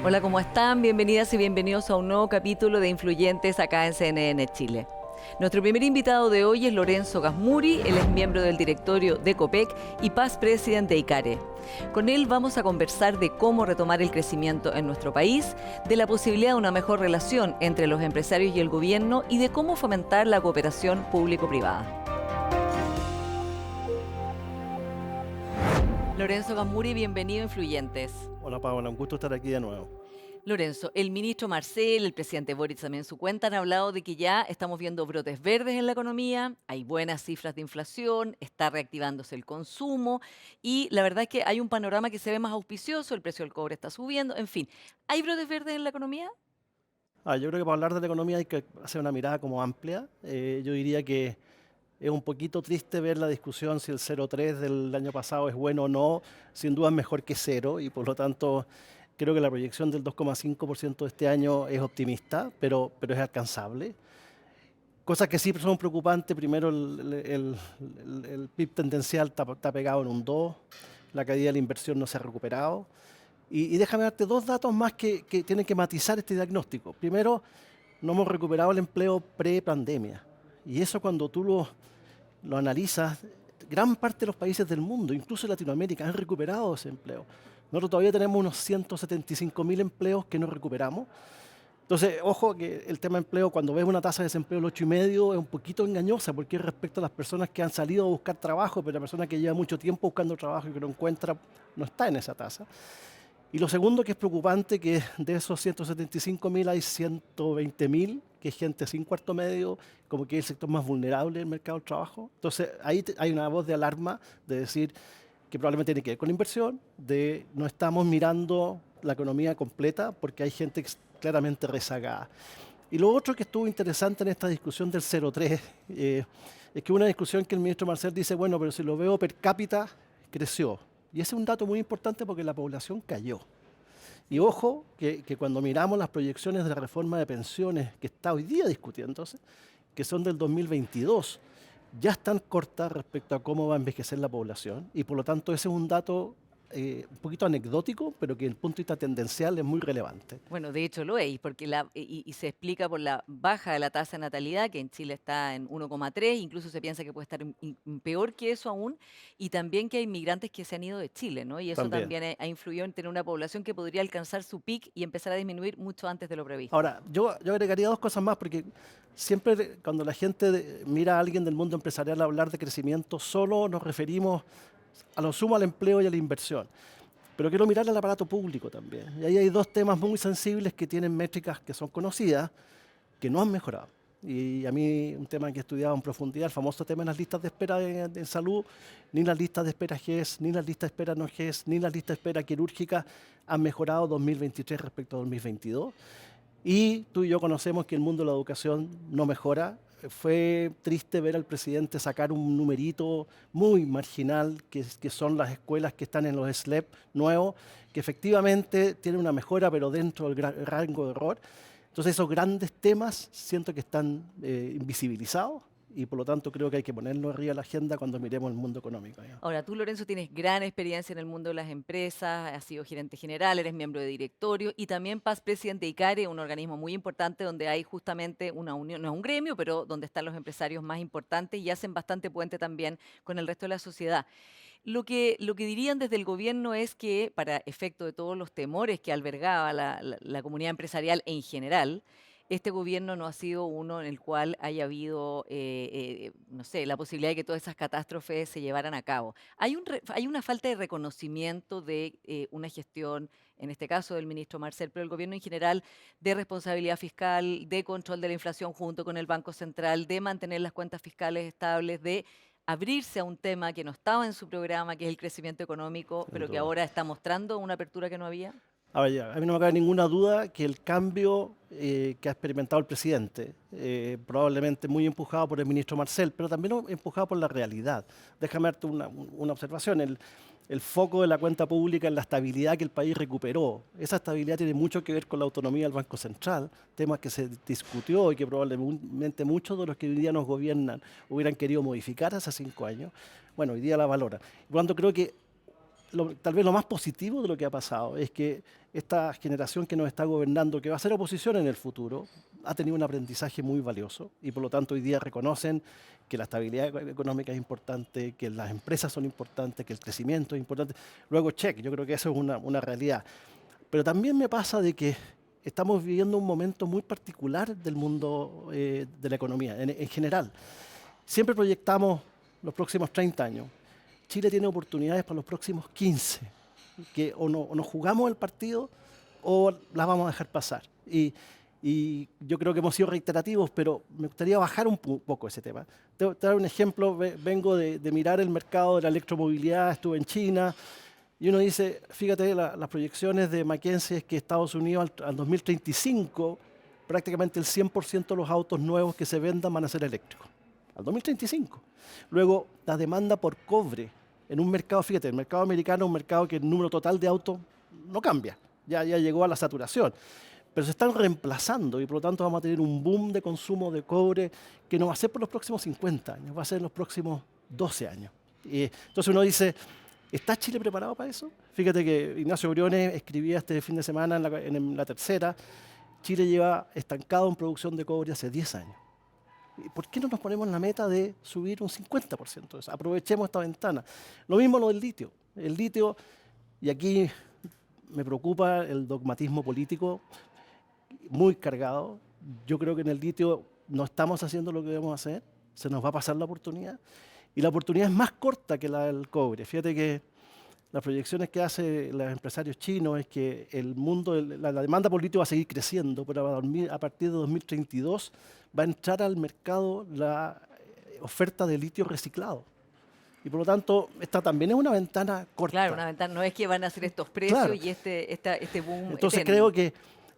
Hola, ¿cómo están? Bienvenidas y bienvenidos a un nuevo capítulo de Influyentes acá en CNN Chile. Nuestro primer invitado de hoy es Lorenzo Gasmuri, él es miembro del directorio de Copec y past president de ICARE. Con él vamos a conversar de cómo retomar el crecimiento en nuestro país, de la posibilidad de una mejor relación entre los empresarios y el gobierno y de cómo fomentar la cooperación público-privada. Lorenzo Gasmuri, bienvenido a Influyentes. Hola Paola, un gusto estar aquí de nuevo. Lorenzo, el ministro Marcel, el presidente Boric también en su cuenta han hablado de que ya estamos viendo brotes verdes en la economía, hay buenas cifras de inflación, está reactivándose el consumo y la verdad es que hay un panorama que se ve más auspicioso, el precio del cobre está subiendo, en fin. ¿Hay brotes verdes en la economía? Yo creo que para hablar de la economía hay que hacer una mirada como amplia. Yo diría que es un poquito triste ver la discusión si el 0,3 del año pasado es bueno o no. Sin duda es mejor que cero y por lo tanto creo que la proyección del 2,5% de este año es optimista, pero es alcanzable. Cosas que sí son preocupantes, primero el PIB tendencial está pegado en un 2, la caída de la inversión no se ha recuperado. Y déjame darte dos datos más que tienen que matizar este diagnóstico. Primero, no hemos recuperado el empleo pre-pandemia. Y eso cuando tú lo analizas, gran parte de los países del mundo, incluso Latinoamérica, han recuperado ese empleo. Nosotros todavía tenemos unos 175.000 empleos que no recuperamos. Entonces, ojo que el tema de empleo, cuando ves una tasa de desempleo del 8,5, es un poquito engañosa porque es respecto a las personas que han salido a buscar trabajo, pero la persona que lleva mucho tiempo buscando trabajo y que lo encuentra no está en esa tasa. Y lo segundo que es preocupante, que de esos 175.000 hay 120.000, que es gente sin cuarto medio, como que es el sector más vulnerable del mercado del trabajo. Entonces ahí hay una voz de alarma de decir que probablemente tiene que ver con la inversión, de no estamos mirando la economía completa porque hay gente que es claramente rezagada. Y lo otro que estuvo interesante en esta discusión del 0,3 es que una discusión que el ministro Marcel dice, bueno, pero si lo veo per cápita, creció. Y ese es un dato muy importante porque la población cayó. Y ojo que cuando miramos las proyecciones de la reforma de pensiones que está hoy día discutiéndose, que son del 2022, ya están cortas respecto a cómo va a envejecer la población y por lo tanto ese es un dato un poquito anecdótico, pero que desde el punto de vista tendencial es muy relevante. Bueno, de hecho lo es, porque y se explica por la baja de la tasa de natalidad, que en Chile está en 1,3, incluso se piensa que puede estar peor que eso aún, y también que hay migrantes que se han ido de Chile, ¿no? Y eso También. también ha influido en tener una población que podría alcanzar su pic y empezar a disminuir mucho antes de lo previsto. Ahora, yo agregaría dos cosas más, porque siempre cuando la gente mira a alguien del mundo empresarial hablar de crecimiento, solo nos referimos a lo sumo al empleo y a la inversión. Pero quiero mirar al aparato público también. Y ahí hay dos temas muy sensibles que tienen métricas que son conocidas, que no han mejorado. Y a mí un tema que he estudiado en profundidad, el famoso tema de las listas de espera en salud, ni las listas de espera GES, ni las listas de espera no GES, ni las listas de espera quirúrgicas han mejorado 2023 respecto a 2022. Y tú y yo conocemos que el mundo de la educación no mejora. Fue triste ver al presidente sacar un numerito muy marginal, que son las escuelas que están en los SLEP nuevos, que efectivamente tienen una mejora, pero dentro del rango de error. Entonces esos grandes temas siento que están invisibilizados y por lo tanto creo que hay que ponerlo arriba de la agenda cuando miremos el mundo económico, ¿ya? Ahora, tú, Lorenzo, tienes gran experiencia en el mundo de las empresas, has sido gerente general, eres miembro de directorio y también past presidente de ICARE, un organismo muy importante donde hay justamente una unión, no es un gremio, pero donde están los empresarios más importantes y hacen bastante puente también con el resto de la sociedad. Lo que dirían desde el gobierno es que, para efecto de todos los temores que albergaba la comunidad empresarial en general, este gobierno no ha sido uno en el cual haya habido, no sé, la posibilidad de que todas esas catástrofes se llevaran a cabo. Hay una falta de reconocimiento de una gestión, en este caso del ministro Marcel, pero el gobierno en general, de responsabilidad fiscal, de control de la inflación junto con el Banco Central, de mantener las cuentas fiscales estables, de abrirse a un tema que no estaba en su programa, que es el crecimiento económico, Sin pero que duda. ahora está mostrando una apertura que no había? Ahora ya, a mí no me cabe ninguna duda que el cambio que ha experimentado el presidente, probablemente muy empujado por el ministro Marcel, pero también empujado por la realidad. Déjame darte una observación. El foco de la cuenta pública en la estabilidad que el país recuperó. Esa estabilidad tiene mucho que ver con la autonomía del Banco Central, temas que se discutió y que probablemente muchos de los que hoy día nos gobiernan hubieran querido modificar hace 5 años. Bueno, hoy día la valora. Por lo tanto, creo que tal vez lo más positivo de lo que ha pasado es que esta generación que nos está gobernando, que va a ser oposición en el futuro, ha tenido un aprendizaje muy valioso y por lo tanto hoy día reconocen que la estabilidad económica es importante, que las empresas son importantes, que el crecimiento es importante. Luego, check, yo creo que eso es una realidad. Pero también me pasa de que estamos viviendo un momento muy particular del mundo de la economía en general. Siempre proyectamos los próximos 30 años. Chile tiene oportunidades para los próximos 15, que o nos jugamos el partido o las vamos a dejar pasar. Y yo creo que hemos sido reiterativos, pero me gustaría bajar un poco ese tema. Te voy a dar un ejemplo, vengo de mirar el mercado de la electromovilidad, estuve en China, y uno dice, fíjate, las proyecciones de McKinsey es que Estados Unidos al 2035, prácticamente el 100% de los autos nuevos que se vendan van a ser eléctricos. Al 2035. Luego, la demanda por cobre en un mercado, fíjate, el mercado americano es un mercado que el número total de autos no cambia, ya llegó a la saturación. Pero se están reemplazando y por lo tanto vamos a tener un boom de consumo de cobre que no va a ser por los próximos 50 años, va a ser en los próximos 12 años. Entonces uno dice, ¿está Chile preparado para eso? Fíjate que Ignacio Briones escribía este fin de semana en la tercera, Chile lleva estancado en producción de cobre hace 10 años. ¿Y por qué no nos ponemos la meta de subir un 50% de eso? Aprovechemos esta ventana. Lo mismo lo del litio. El litio, y aquí me preocupa el dogmatismo político muy cargado. Yo creo que en el litio no estamos haciendo lo que debemos hacer, se nos va a pasar la oportunidad. Y la oportunidad es más corta que la del cobre. Fíjate que las proyecciones que hacen los empresarios chinos es que el mundo, la demanda por litio va a seguir creciendo, pero a partir de 2032 va a entrar al mercado la oferta de litio reciclado. Y por lo tanto, esta también es una ventana Claro, corta. una ventana, no es que van a ser estos precios Claro. y este boom Entonces eterno. creo que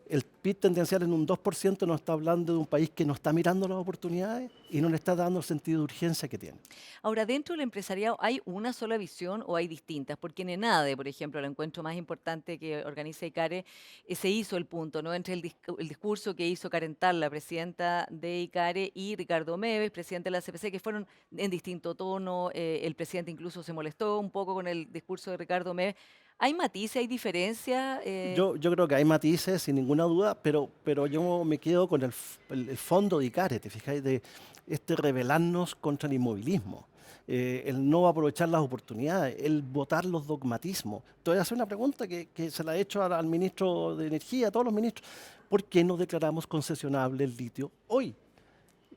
el PIB tendencial en un 2% nos está hablando de un país que no está mirando las oportunidades y no le está dando el sentido de urgencia que tiene. Ahora, dentro del empresariado, ¿hay una sola visión o hay distintas? Porque en ENADE, por ejemplo, el encuentro más importante que organiza ICARE, se hizo el punto, ¿no? Entre el discurso que hizo Karen Tal, la presidenta de ICARE, y Ricardo Meves, presidente de la CPC, que fueron en distinto tono. El presidente incluso se molestó un poco con el discurso de Ricardo Meves. ¿Hay matices, hay diferencias? Yo creo que hay matices, sin ninguna duda, pero yo me quedo con el fondo de ICARE, ¿te fijáis? De este rebelarnos contra el inmovilismo, el no aprovechar las oportunidades, el votar los dogmatismos. Entonces, hacer una pregunta que se la he hecho al ministro de Energía, a todos los ministros. ¿Por qué no declaramos concesionable el litio hoy?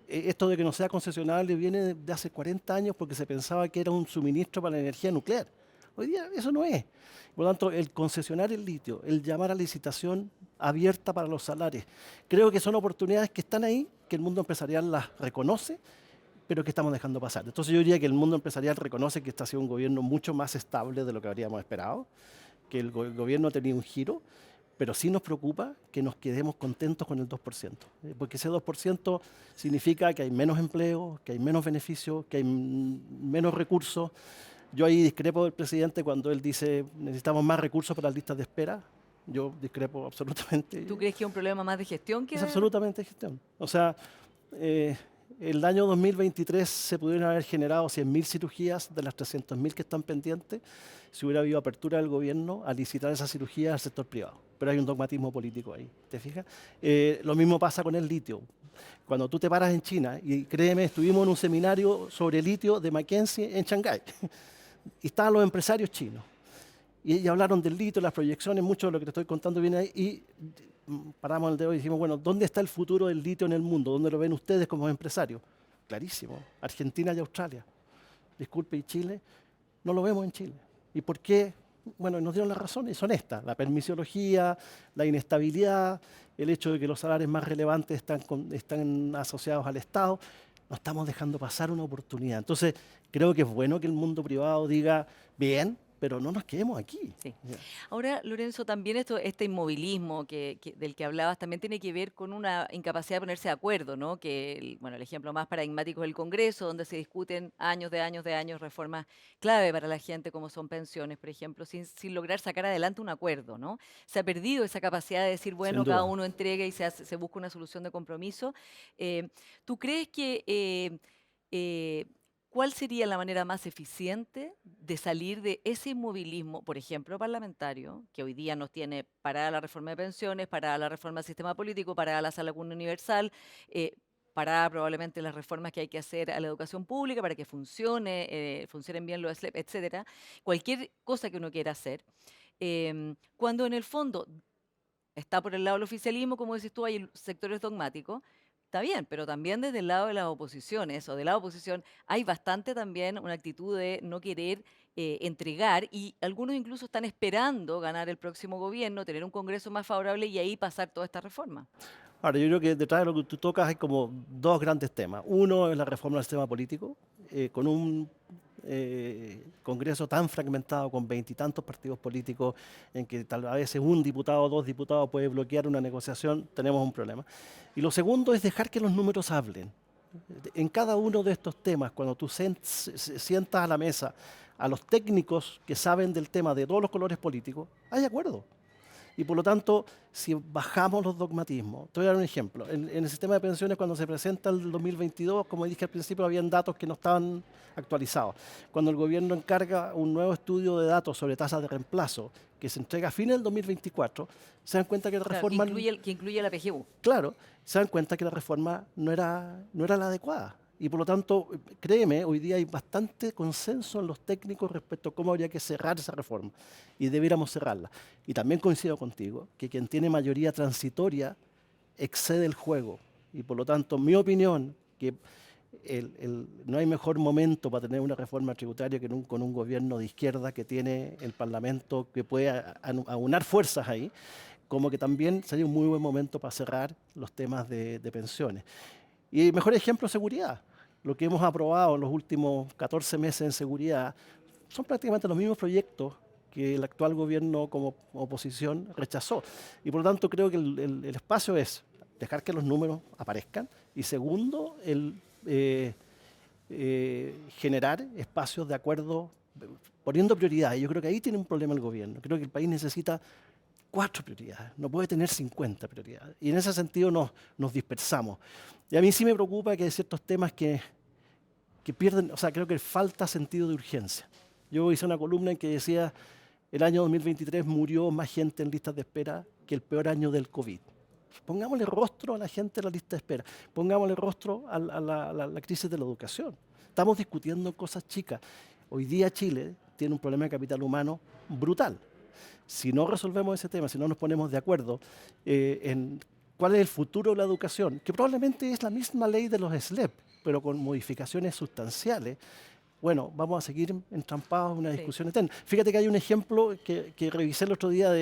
Esto de que no sea concesionable viene de hace 40 años porque se pensaba que era un suministro para la energía nuclear. Hoy día eso no es. Por lo tanto, el concesionar el litio, el llamar a licitación abierta para los salarios, creo que son oportunidades que están ahí, que el mundo empresarial las reconoce, pero que estamos dejando pasar. Entonces yo diría que el mundo empresarial reconoce que este ha sido un gobierno mucho más estable de lo que habríamos esperado, que el gobierno ha tenido un giro, pero sí nos preocupa que nos quedemos contentos con el 2%, porque ese 2% significa que hay menos empleo, que hay menos beneficios, que hay menos recursos. Yo ahí discrepo del presidente cuando él dice necesitamos más recursos para las listas de espera. Yo discrepo ¿Tú absolutamente. crees que es un problema más de gestión que Es de... absolutamente gestión. O sea, eh, el año 2023 se pudieron haber generado 100.000 cirugías de las 300.000 que están pendientes si hubiera habido apertura del gobierno a licitar esas cirugías al sector privado. Pero hay un dogmatismo político ahí, ¿te fijas? Lo mismo pasa con el litio. Cuando tú te paras en China, y créeme, estuvimos en un seminario sobre litio de McKinsey en Shanghái, y estaban los empresarios chinos. Y hablaron del litio, las proyecciones, mucho de lo que te estoy contando viene ahí. Y paramos el dedo y dijimos, bueno, ¿dónde está el futuro del litio en el mundo? ¿Dónde lo ven ustedes como empresarios? Clarísimo, Argentina y Australia. Disculpe, ¿y Chile? No lo vemos en Chile. ¿Y por qué? Bueno, nos dieron las razones, son estas, la permisiología, la inestabilidad, el hecho de que los salarios más relevantes están asociados al Estado. No estamos dejando pasar una oportunidad. Entonces, creo que es bueno que el mundo privado diga, bien, pero no nos quedemos aquí. Sí. Ahora, Lorenzo, también este inmovilismo del que hablabas también tiene que ver con una incapacidad de ponerse de acuerdo, ¿no? Que, bueno, el ejemplo más paradigmático es el Congreso, donde se discuten años de años reformas clave para la gente, como son pensiones, por ejemplo, sin lograr sacar adelante un acuerdo, ¿no? Se ha perdido esa capacidad de decir, Sin bueno, cada duda. uno entrega y se busca una solución de compromiso. Eh, ¿Tú crees que... eh, ¿cuál sería la manera más eficiente de salir de ese inmovilismo, por ejemplo, parlamentario, que hoy día nos tiene parada la reforma de pensiones, parada la reforma del sistema político, parada la sala común universal, parada probablemente las reformas que hay que hacer a la educación pública para que funcione, funcionen bien los SLEP, etcétera? Cualquier cosa que uno quiera hacer, cuando en el fondo está por el lado del oficialismo, como decís tú, hay sectores dogmáticos, está bien, pero también desde el lado de las oposiciones o de la oposición hay bastante también una actitud de no querer entregar y algunos incluso están esperando ganar el próximo gobierno, tener un Congreso más favorable y ahí pasar toda esta reforma. Ahora, yo creo que detrás de lo que tú tocas hay como dos grandes temas. Uno es la reforma del sistema político, con un Congreso tan fragmentado, con veintitantos partidos políticos, en que tal vez un diputado o dos diputados puede bloquear una negociación, tenemos un problema. Y lo segundo es dejar que los números hablen. En cada uno de estos temas, cuando tú sientas a la mesa a los técnicos que saben del tema de todos los colores políticos, hay acuerdo. Y por lo tanto, si bajamos los dogmatismos, te voy a dar un ejemplo. En el sistema de pensiones, cuando se presenta el 2022, como dije al principio, habían datos que no estaban actualizados. Cuando el gobierno encarga un nuevo estudio de datos sobre tasas de reemplazo, que se entrega a fines del 2024, se dan cuenta que la Claro, reforma, que incluye la PGU. claro, se dan cuenta que la reforma no era la adecuada. Y por lo tanto, créeme, hoy día hay bastante consenso en los técnicos respecto a cómo habría que cerrar esa reforma y debiéramos cerrarla. Y también coincido contigo que quien tiene mayoría transitoria excede el juego. Y por lo tanto, mi opinión, que no hay mejor momento para tener una reforma tributaria que con un gobierno de izquierda que tiene el Parlamento que puede aunar fuerzas ahí, como que también sería un muy buen momento para cerrar los temas de pensiones. Y el mejor ejemplo es seguridad. Lo que hemos aprobado en los últimos 14 meses en seguridad son prácticamente los mismos proyectos que el actual gobierno como oposición rechazó. Y por lo tanto creo que el espacio es dejar que los números aparezcan y segundo, generar espacios de acuerdo poniendo prioridades. Yo creo que ahí tiene un problema el gobierno. Creo que el país necesita 4 prioridades, no puede tener 50 prioridades. Y en ese sentido nos dispersamos. Y a mí sí me preocupa que hay ciertos temas que pierden, o sea, creo que falta sentido de urgencia. Yo hice una columna en que decía, el año 2023 murió más gente en listas de espera que el peor año del COVID. Pongámosle rostro a la gente en la lista de espera, pongámosle rostro a la crisis de la educación. Estamos discutiendo cosas chicas. Hoy día Chile tiene un problema de capital humano brutal. Si no resolvemos ese tema, si no nos ponemos de acuerdo en cuál es el futuro de la educación, que probablemente es la misma ley de los SLEP, pero con modificaciones sustanciales, bueno, vamos a seguir entrampados en una Sí. discusión eterna. Fíjate que hay un ejemplo que revisé el otro día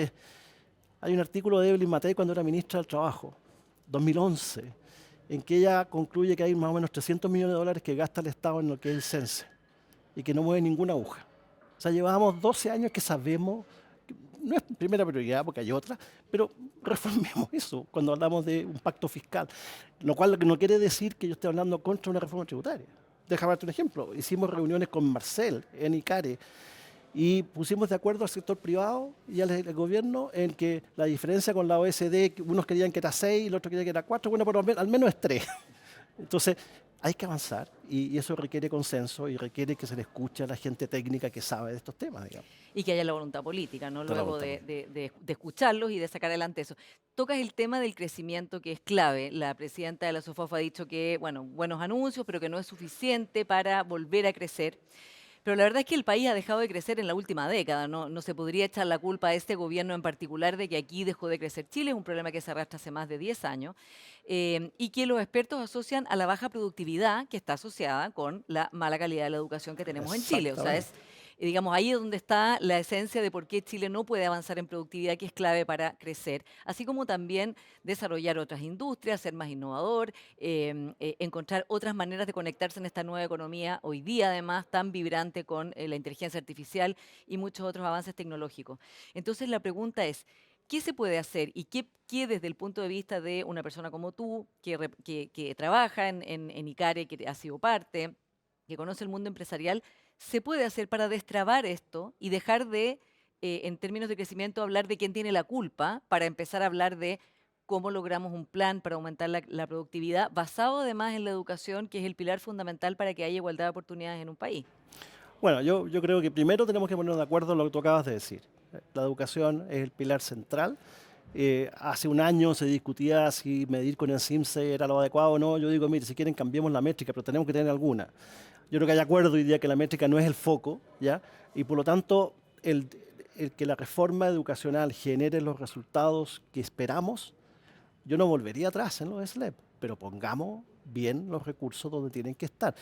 hay un artículo de Evelyn Matei cuando era ministra del Trabajo, 2011, en que ella concluye que hay más o menos 300 millones de dólares que gasta el Estado en lo que es el CENSE y que no mueve ninguna aguja. O sea, llevábamos 12 años que sabemos, que no es primera prioridad porque hay otra, pero reformemos eso cuando hablamos de un pacto fiscal. Lo cual no quiere decir que yo esté hablando contra una reforma tributaria. Déjame darte un ejemplo. Hicimos reuniones con Marcel en ICARE y pusimos de acuerdo al sector privado y al gobierno en que la diferencia con la OECD, que unos querían que era 6 y el otro quería que era 4, bueno, pero al menos es 3. Entonces, hay que avanzar y eso requiere consenso y requiere que se le escuche a la gente técnica que sabe de estos temas, digamos. Y que haya la voluntad política, ¿no? Toda la Luego voluntad de escucharlos y de sacar adelante eso. Tocas el tema del crecimiento que es clave. La presidenta de la SOFOF ha dicho que, bueno, buenos anuncios, pero que no es suficiente para volver a crecer. Pero la verdad es que el país ha dejado de crecer en la última década. No se podría echar la culpa a este gobierno en particular de que aquí dejó de crecer Chile. Es un problema que se arrastra hace más de 10 años y que los expertos asocian a la baja productividad que está asociada con la mala calidad de la educación que tenemos en Chile. O sea, Exactamente. es, digamos, ahí es donde está la esencia de por qué Chile no puede avanzar en productividad, que es clave para crecer. Así como también desarrollar otras industrias, ser más innovador, encontrar otras maneras de conectarse en esta nueva economía, hoy día además tan vibrante con la inteligencia artificial y muchos otros avances tecnológicos. Entonces la pregunta es, ¿qué se puede hacer y qué desde el punto de vista de una persona como tú, que trabaja en ICARE, que ha sido parte, que conoce el mundo empresarial, se puede hacer para destrabar esto y dejar de, en términos de crecimiento, hablar de quién tiene la culpa, para empezar a hablar de cómo logramos un plan para aumentar la productividad, basado además en la educación, que es el pilar fundamental para que haya igualdad de oportunidades en un país. Bueno, yo creo que primero tenemos que ponernos de acuerdo en lo que tú acabas de decir. La educación es el pilar central. Hace un año se discutía si medir con el CIMSE era lo adecuado o no. Yo digo, mire, si quieren cambiemos la métrica, pero tenemos que tener alguna. Yo creo que hay acuerdo hoy día que la métrica no es el foco, ¿ya? Y por lo tanto, el que la reforma educacional genere los resultados que esperamos, yo no volvería atrás en los SLEP, pero pongamos bien los recursos donde tienen que estar.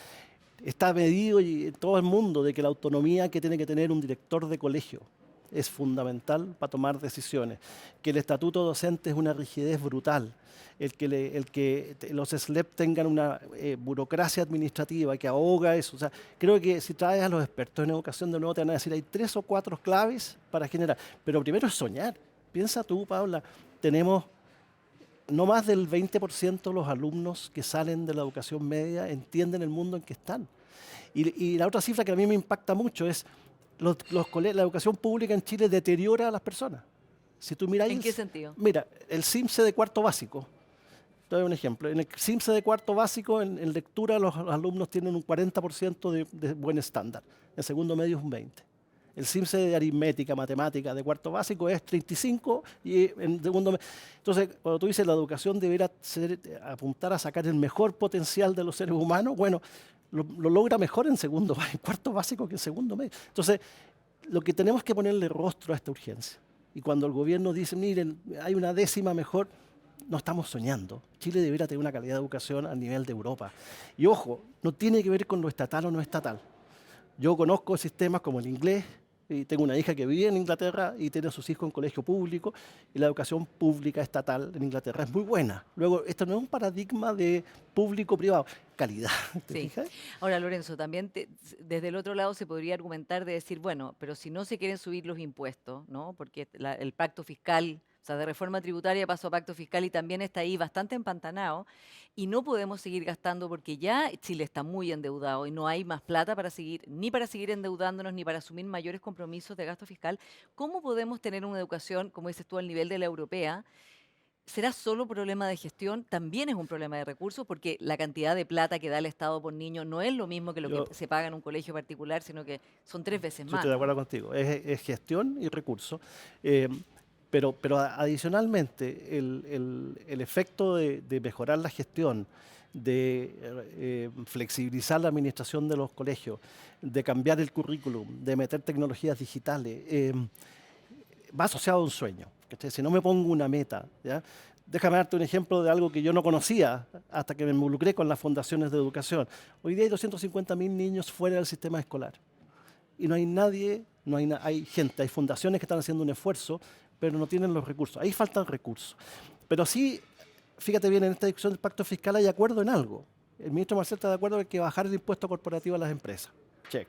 Está medido en todo el mundo de que la autonomía que tiene que tener un director de colegio es fundamental para tomar decisiones, que el estatuto docente es una rigidez brutal, los SLEP tengan una burocracia administrativa que ahoga eso. O sea, creo que si traes a los expertos en educación de nuevo te van a decir hay 3 o 4 claves para generar, pero primero es soñar. Piensa tú, Paula, tenemos no más del 20% de los alumnos que salen de la educación media entienden el mundo en que están. Y la otra cifra que a mí me impacta mucho es la educación pública en Chile deteriora a las personas. Si tú miras, ¿En qué sentido? mira, el CIMSE de cuarto básico, te doy un ejemplo. En el CIMSE de cuarto básico, en lectura, los alumnos tienen un 40% de buen estándar. En segundo medio es un 20%. El CIMSE de aritmética, matemática, de cuarto básico es 35 y en segundo medio. Entonces, cuando tú dices la educación deberá apuntar a sacar el mejor potencial de los seres humanos, bueno, lo logra mejor en en cuarto básico que en segundo medio. Entonces, lo que tenemos que ponerle rostro a esta urgencia. Y cuando el gobierno dice, miren, hay una décima mejor, no estamos soñando. Chile debería tener una calidad de educación a nivel de Europa. Y ojo, no tiene que ver con lo estatal o no estatal. Yo conozco sistemas como el inglés, y tengo una hija que vive en Inglaterra y tiene a sus hijos en colegio público, y la educación pública estatal en Inglaterra es muy buena. Luego, esto no es un paradigma de público-privado, calidad. ¿Te Sí. fijas? Ahora, Lorenzo, también desde el otro lado se podría argumentar de decir, bueno, pero si no se quieren subir los impuestos, ¿no? Porque el pacto fiscal, o sea, de reforma tributaria pasó a pacto fiscal y también está ahí bastante empantanado y no podemos seguir gastando porque ya Chile está muy endeudado y no hay más plata para seguir, ni para seguir endeudándonos, ni para asumir mayores compromisos de gasto fiscal. ¿Cómo podemos tener una educación, como dices tú, al nivel de la europea? ¿Será solo problema de gestión? También es un problema de recursos, porque la cantidad de plata que da el Estado por niño no es lo mismo que lo que Yo, se paga en un colegio particular, sino que son 3 veces yo estoy más, de ¿no? acuerdo contigo, es gestión y recursos. Eh, pero adicionalmente, el efecto de mejorar la gestión, de flexibilizar la administración de los colegios, de cambiar el currículum, de meter tecnologías digitales, va asociado a un sueño. ¿Cachai? Si no me pongo una meta, ¿ya? Déjame darte un ejemplo de algo que yo no conocía hasta que me involucré con las fundaciones de educación. Hoy día hay 250.000 niños fuera del sistema escolar y no hay nadie, hay gente, hay fundaciones que están haciendo un esfuerzo, pero no tienen los recursos. Ahí faltan recursos. Pero sí, fíjate bien, en esta discusión del pacto fiscal hay acuerdo en algo. El ministro Marcel está de acuerdo en que hay que bajar el impuesto corporativo a las empresas. Check.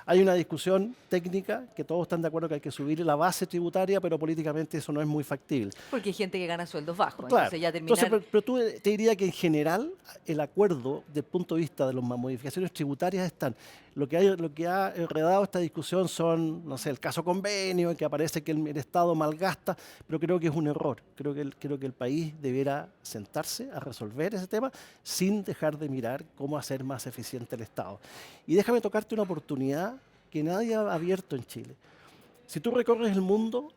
Hay una discusión técnica que todos están de acuerdo que hay que subir la base tributaria, pero políticamente eso no es muy factible. Porque hay gente que gana sueldos bajos, Claro. entonces ya Entonces, terminar... pero tú te diría que en general el acuerdo, desde el punto de vista de las modificaciones tributarias, están. Lo que ha enredado esta discusión son, no sé, el caso convenio, en que aparece que el Estado malgasta, pero creo que es un error. Creo que el país deberá sentarse a resolver ese tema sin dejar de mirar cómo hacer más eficiente el Estado. Y déjame tocarte una oportunidad que nadie ha abierto en Chile. Si tú recorres el mundo,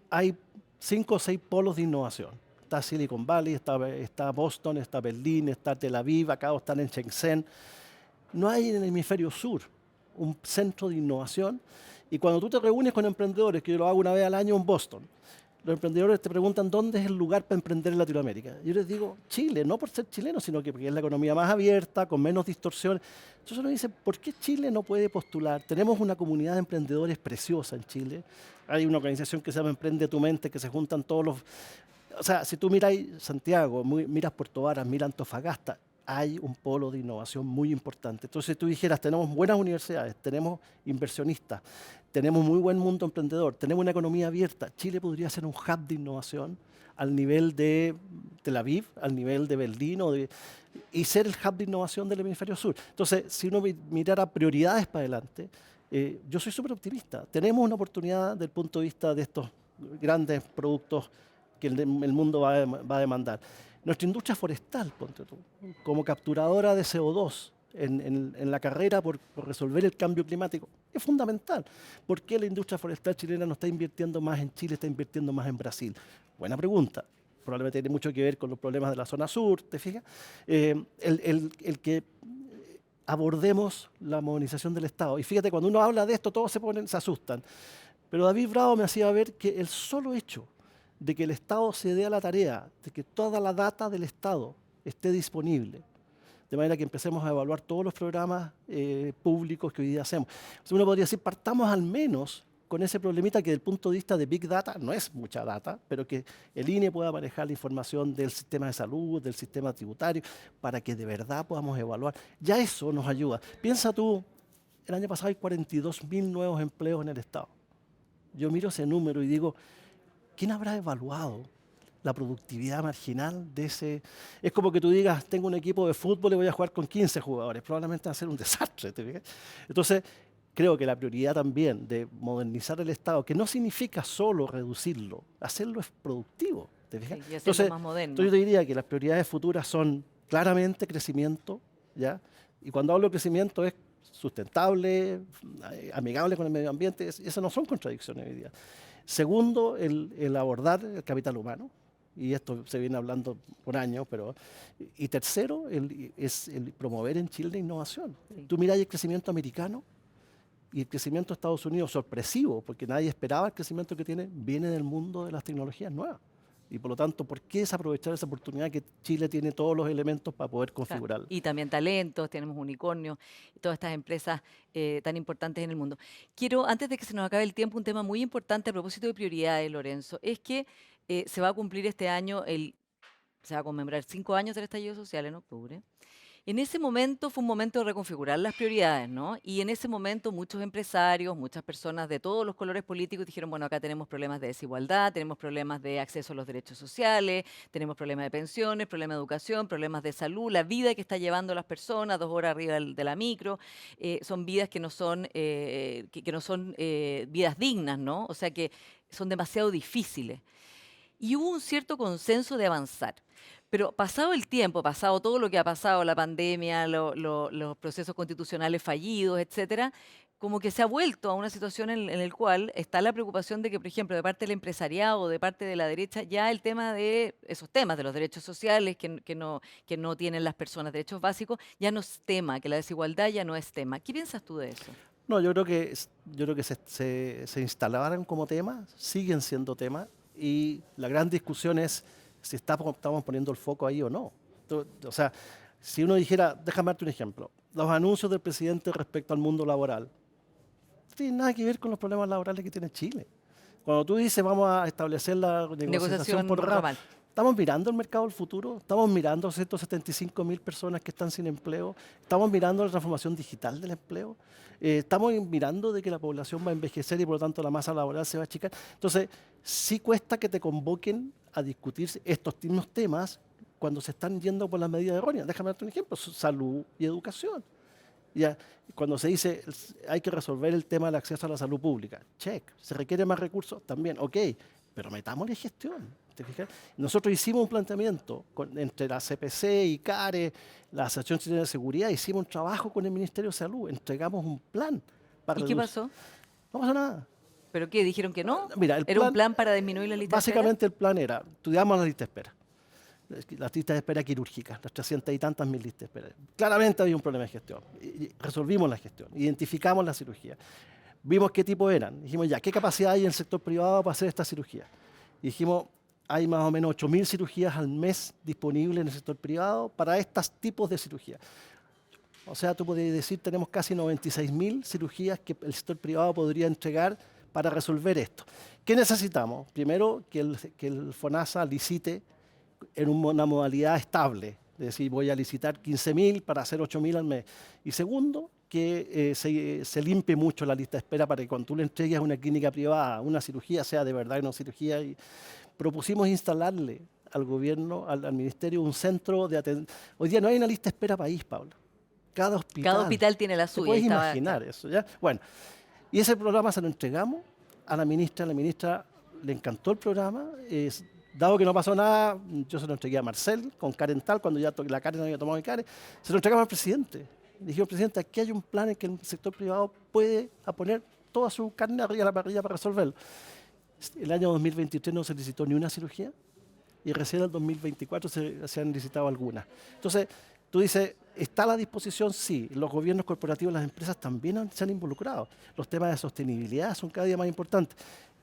hay 5 o 6 polos de innovación. Está Silicon Valley, está Boston, está Berlín, está Tel Aviv, acá están en Shenzhen. No hay en el hemisferio sur un centro de innovación. Y cuando tú te reúnes con emprendedores, que yo lo hago una vez al año en Boston, los emprendedores te preguntan dónde es el lugar para emprender en Latinoamérica. Yo les digo Chile, no por ser chileno, sino que porque es la economía más abierta, con menos distorsiones. Entonces uno dice, ¿por qué Chile no puede postular? Tenemos una comunidad de emprendedores preciosa en Chile. Hay una organización que se llama Emprende tu Mente, que se juntan todos los... O sea, si tú miras Santiago, miras Puerto Varas, miras Antofagasta, hay un polo de innovación muy importante. Entonces, si tú dijeras, tenemos buenas universidades, tenemos inversionistas, tenemos muy buen mundo emprendedor, tenemos una economía abierta, Chile podría ser un hub de innovación al nivel de Tel Aviv, al nivel de Berlín, y ser el hub de innovación del hemisferio sur. Entonces, si uno mirara prioridades para adelante, yo soy súper optimista. Tenemos una oportunidad desde el punto de vista de estos grandes productos que el mundo va a demandar. Nuestra industria forestal, ponte tú, como capturadora de CO2 en la carrera por resolver el cambio climático, es fundamental. ¿Por qué la industria forestal chilena no está invirtiendo más en Chile, está invirtiendo más en Brasil? Buena pregunta. Probablemente tiene mucho que ver con los problemas de la zona sur, ¿te fijas? El que abordemos la modernización del Estado. Y fíjate, cuando uno habla de esto, todos se asustan. Pero David Bravo me hacía ver que el solo hecho de que el Estado se dé a la tarea, de que toda la data del Estado esté disponible, de manera que empecemos a evaluar todos los programas públicos que hoy día hacemos. Entonces uno podría decir, partamos al menos con ese problemita que desde el punto de vista de Big Data no es mucha data, pero que el INE pueda manejar la información del sistema de salud, del sistema tributario, para que de verdad podamos evaluar. Ya eso nos ayuda. Piensa tú, el año pasado hay 42.000 nuevos empleos en el Estado. Yo miro ese número y digo, ¿quién habrá evaluado la productividad marginal de ese? Es como que tú digas, tengo un equipo de fútbol y voy a jugar con 15 jugadores. Probablemente va a ser un desastre. ¿Te fijas? Entonces, creo que la prioridad también de modernizar el Estado, que no significa solo reducirlo, hacerlo es productivo. ¿Te fijas? Sí, y hacerlo más moderno. Entonces yo te diría que las prioridades futuras son claramente crecimiento, ¿ya? Y cuando hablo de crecimiento es sustentable, amigable con el medio ambiente, esas no son contradicciones hoy día. Segundo, el abordar el capital humano, y esto se viene hablando por años, y tercero, es el promover en Chile la innovación. Sí. Tú miras el crecimiento americano y el crecimiento de Estados Unidos, sorpresivo, porque nadie esperaba el crecimiento que tiene, viene del mundo de las tecnologías nuevas. Y por lo tanto, ¿por qué desaprovechar esa oportunidad que Chile tiene todos los elementos para poder configurarla? Claro. Y también talentos, tenemos unicornios, y todas estas empresas tan importantes en el mundo. Quiero, antes de que se nos acabe el tiempo, un tema muy importante a propósito de prioridades, Lorenzo, es que se va a cumplir este año, se va a conmemorar 5 años del estallido social en octubre. En ese momento fue un momento de reconfigurar las prioridades, ¿no? Y en ese momento muchos empresarios, muchas personas de todos los colores políticos dijeron, bueno, acá tenemos problemas de desigualdad, tenemos problemas de acceso a los derechos sociales, tenemos problemas de pensiones, problemas de educación, problemas de salud, la vida que está llevando las personas, 2 horas arriba de la micro, son vidas que no son, que no son vidas dignas, ¿no? O sea que son demasiado difíciles. Y hubo un cierto consenso de avanzar. Pero pasado el tiempo, pasado todo lo que ha pasado, la pandemia, los procesos constitucionales fallidos, etcétera, como que se ha vuelto a una situación en la cual está la preocupación de que, por ejemplo, de parte del empresariado, de parte de la derecha, ya el tema de esos temas de los derechos sociales que no tienen las personas, derechos básicos, ya no es tema, que la desigualdad ya no es tema. ¿Qué piensas tú de eso? No, yo creo que se instalaron como tema, siguen siendo tema, y la gran discusión es si estamos poniendo el foco ahí o no. O sea, si uno dijera, déjame darte un ejemplo, los anuncios del presidente respecto al mundo laboral, no tienen nada que ver con los problemas laborales que tiene Chile. Cuando tú dices vamos a establecer la negociación por rama, formal. estamos mirando el mercado del futuro, estamos mirando a 175.000 personas que están sin empleo, estamos mirando la transformación digital del empleo, estamos mirando de que la población va a envejecer y por lo tanto la masa laboral se va a achicar. Entonces, sí cuesta que te convoquen a discutir estos mismos temas cuando se están yendo por las medidas erróneas. Déjame darte un ejemplo, salud y educación. Ya, cuando se dice hay que resolver el tema del acceso a la salud pública, check, se requiere más recursos también, ok, pero metámosle gestión. ¿Te fijas? Nosotros hicimos un planteamiento entre la CPC, ICARE, la Asociación Chilena de Seguridad, hicimos un trabajo con el Ministerio de Salud, entregamos un plan para ¿Y qué reducir. pasó? No pasa nada. ¿Pero qué? ¿Dijeron que no? Mira, el ¿Era un plan, plan para disminuir la lista de espera? básicamente el plan era, estudiamos la lista de espera. Las listas de espera quirúrgicas, las 300 y tantas mil listas de espera. Claramente había un problema de gestión. Y resolvimos la gestión, identificamos la cirugía. Vimos qué tipo eran. Dijimos, ya, ¿qué capacidad hay en el sector privado para hacer esta cirugía? Y dijimos, hay más o menos 8.000 cirugías al mes disponibles en el sector privado para estos tipos de cirugía. O sea, tú podrías decir, tenemos casi 96.000 cirugías que el sector privado podría entregar para resolver esto. ¿Qué necesitamos? Primero, que el FONASA licite en una modalidad estable, es decir, voy a licitar 15.000 para hacer 8.000 al mes. Y segundo, que se limpie mucho la lista de espera para que cuando tú le entregues a una clínica privada una cirugía sea de verdad una cirugía. Y propusimos instalarle al gobierno, al ministerio, un centro de atención. Hoy día no hay una lista de espera país, Pablo. Cada Hospital tiene la ¿Te suya. puedes imaginar eso? ¿Ya? Bueno, y ese programa se lo entregamos a la ministra le encantó el programa, Dado que no pasó nada, yo se lo entregué a Marcel con Karen Tal, cuando ya la Karen había tomado el Karen, se lo entregamos al presidente. Le dijimos, presidente, aquí hay un plan en que el sector privado puede poner toda su carne arriba de la parrilla para resolverlo. El año 2023 no se licitó ni una cirugía y recién en el 2024 se han licitado algunas. Entonces, tú dices, ¿está a la disposición? Sí. Los gobiernos corporativos, las empresas también se han involucrado. Los temas de sostenibilidad son cada día más importantes.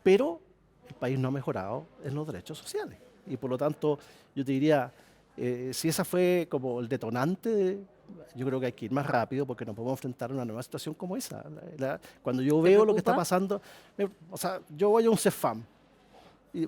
Pero el país no ha mejorado en los derechos sociales. Y por lo tanto, yo te diría, si esa fue como el detonante, yo creo que hay que ir más rápido porque no podemos enfrentar una nueva situación como esa. Cuando yo ¿Te veo lo que está preocupa? pasando, o sea, yo voy a un CEFAM. Y,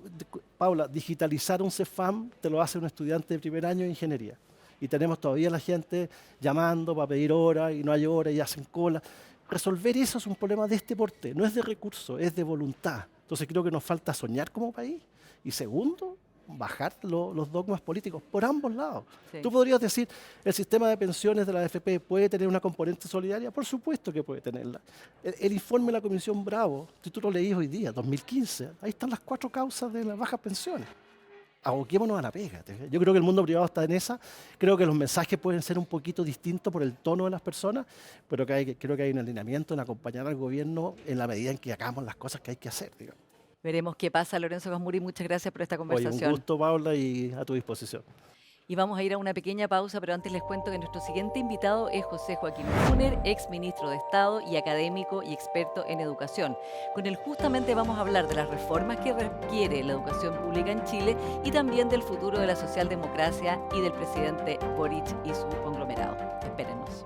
Paula, digitalizar un CEFAM te lo hace un estudiante de primer año de ingeniería. Y tenemos todavía la gente llamando para pedir horas y no hay horas y hacen cola. Resolver eso es un problema de este porte, no es de recursos, es de voluntad. Entonces creo que nos falta soñar como país. Y segundo, bajar los dogmas políticos por ambos lados. Sí. Tú podrías decir, ¿el sistema de pensiones de la AFP puede tener una componente solidaria? Por supuesto que puede tenerla. El informe de la Comisión Bravo, si tú lo leís hoy día, 2015, ahí están las 4 causas de las bajas pensiones. Aboquémonos a la pega. Yo creo que el mundo privado está en esa. Creo que los mensajes pueden ser un poquito distintos por el tono de las personas, pero creo que hay un alineamiento en acompañar al gobierno en la medida en que hagamos las cosas que hay que hacer, digamos. Veremos qué pasa, Lorenzo Gasmuri. Muchas gracias por esta Oye, un conversación. gusto, Paula, y a tu disposición. Y vamos a ir a una pequeña pausa, pero antes les cuento que nuestro siguiente invitado es José Joaquín Brunner, ex ministro de Estado y académico y experto en educación. Con él justamente vamos a hablar de las reformas que requiere la educación pública en Chile y también del futuro de la socialdemocracia y del presidente Boric y su conglomerado. Espérenos.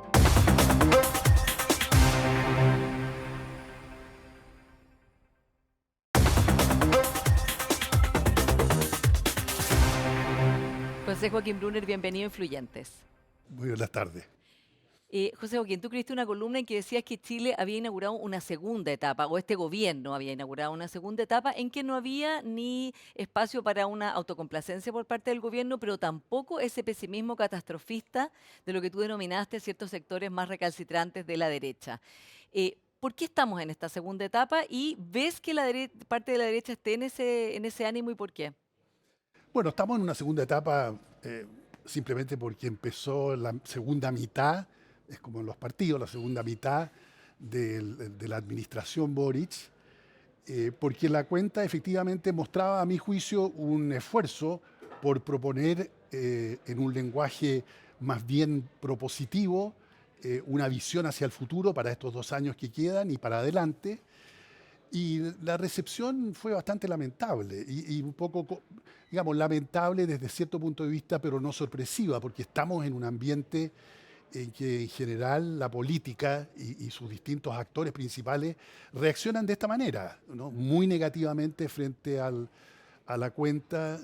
José Joaquín Brunner, bienvenido a Influyentes. Muy buenas tardes. José Joaquín, tú escribiste una columna en que decías que Chile había inaugurado una segunda etapa, o este gobierno había inaugurado una segunda etapa en que no había ni espacio para una autocomplacencia por parte del gobierno, pero tampoco ese pesimismo catastrofista de lo que tú denominaste ciertos sectores más recalcitrantes de la derecha. ¿Por qué estamos en esta segunda etapa y ves que la parte de la derecha esté en ese ánimo y por qué? Bueno, estamos en una segunda etapa simplemente porque empezó la segunda mitad, es como en los partidos, la segunda mitad de la administración Boric, porque la cuenta efectivamente mostraba, a mi juicio, un esfuerzo por proponer en un lenguaje más bien propositivo una visión hacia el futuro para estos 2 años que quedan y para adelante. Y la recepción fue bastante lamentable y un poco, digamos, lamentable desde cierto punto de vista, pero no sorpresiva, porque estamos en un ambiente en que en general la política y sus distintos actores principales reaccionan de esta manera, ¿no? Muy negativamente frente a la cuenta,